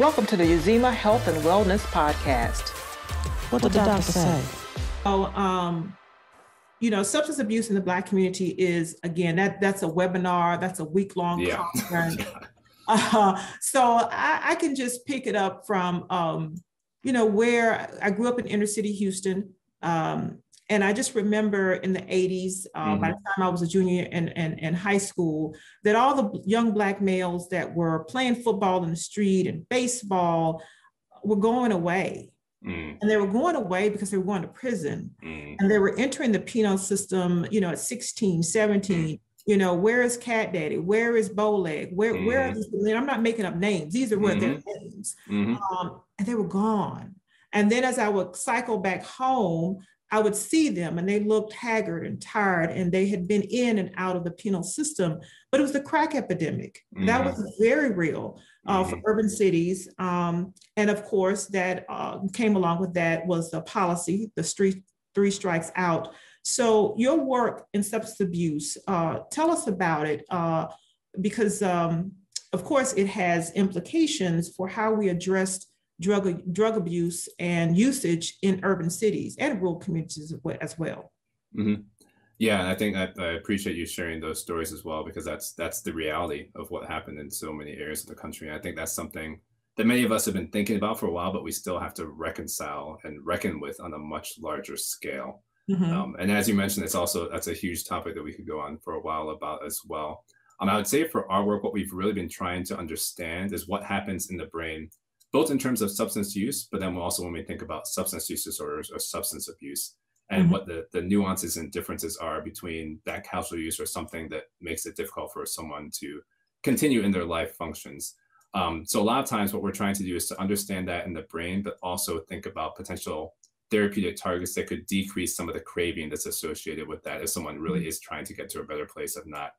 Welcome to the Uzima Health and Wellness Podcast. What did the doctor say? Substance abuse in the Black community is, again, that's a webinar, that's a week-long conference. So I can just pick it up from, where I grew up in inner city Houston. And I just remember in the 80s, by the time I was a junior in high school, that all the young Black males that were playing football in the street and baseball were going away. And they were going away because they were going to prison. And they were entering the penal system, at 16, 17. Where is CatDaddy? Where is Bowleg? Where are these? I'm not making up names. These are what their names. And they were gone. And then as I would cycle back home, I would see them and they looked haggard and tired, and they had been in and out of the penal system. But it was the crack epidemic. That was very real for urban cities. And of course, that came along with that was the policy, the three strikes out. So your work in substance abuse, tell us about it, because of course it has implications for how we address drug abuse and usage in urban cities and rural communities as well. Yeah, and I think I appreciate you sharing those stories as well, because that's the reality of what happened in so many areas of the country. And I think that's something that many of us have been thinking about for a while, but we still have to reconcile and reckon with on a much larger scale. And as you mentioned, that's a huge topic that we could go on for a while about as well. I would say for our work, what we've really been trying to understand is what happens in the brain, both in terms of substance use, but then also when we think about substance use disorders or substance abuse, and what the nuances and differences are between that casual use or something that makes it difficult for someone to continue in their life functions. So a lot of times what we're trying to do is to understand that in the brain, but also think about potential therapeutic targets that could decrease some of the craving that's associated with that if someone really is trying to get to a better place of not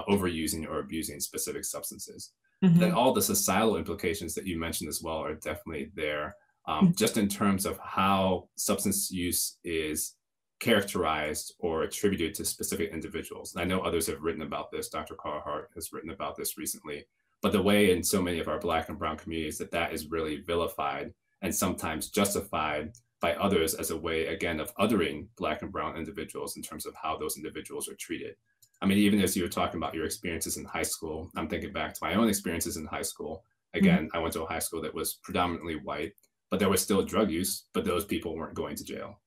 overusing or abusing specific substances. Then all the societal implications that you mentioned as well are definitely there, just in terms of how substance use is characterized or attributed to specific individuals. And I know others have written about this. Dr. Carhart has written about this recently, but the way in so many of our Black and Brown communities that is really vilified and sometimes justified by others as a way, again, of othering Black and Brown individuals in terms of how those individuals are treated. I mean, even as you were talking about your experiences in high school, I'm thinking back to my own experiences in high school. Again, I went to a high school that was predominantly white, but there was still drug use, but those people weren't going to jail.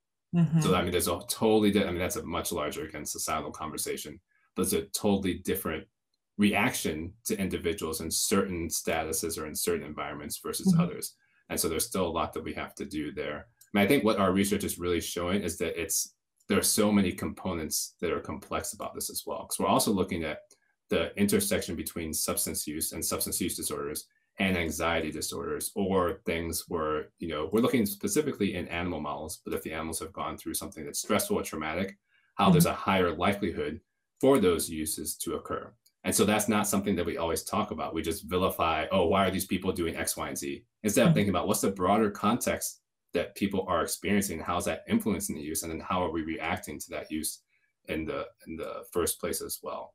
So, I mean, there's a totally, that's a much larger, again, societal conversation, but it's a totally different reaction to individuals in certain statuses or in certain environments versus others. And so there's still a lot that we have to do there. I mean, I think what our research is really showing is that there are so many components that are complex about this as well. Because we're also looking at the intersection between substance use and substance use disorders and anxiety disorders, or things where, we're looking specifically in animal models, but if the animals have gone through something that's stressful or traumatic, how there's a higher likelihood for those uses to occur. And so that's not something that we always talk about. We just vilify, oh, why are these people doing X, Y, and Z? Instead of thinking about what's the broader context that people are experiencing, how's that influencing the use, and then how are we reacting to that use in the first place as well.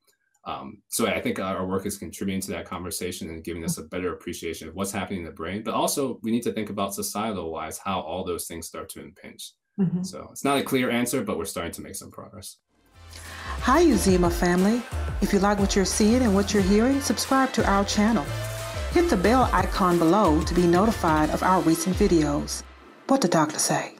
So I think our work is contributing to that conversation and giving us a better appreciation of what's happening in the brain, but also we need to think about societal wise, how all those things start to impinge. So it's not a clear answer, but we're starting to make some progress. Hi, Uzima family. If you like what you're seeing and what you're hearing, subscribe to our channel. Hit the bell icon below to be notified of our recent videos. What the doctor say?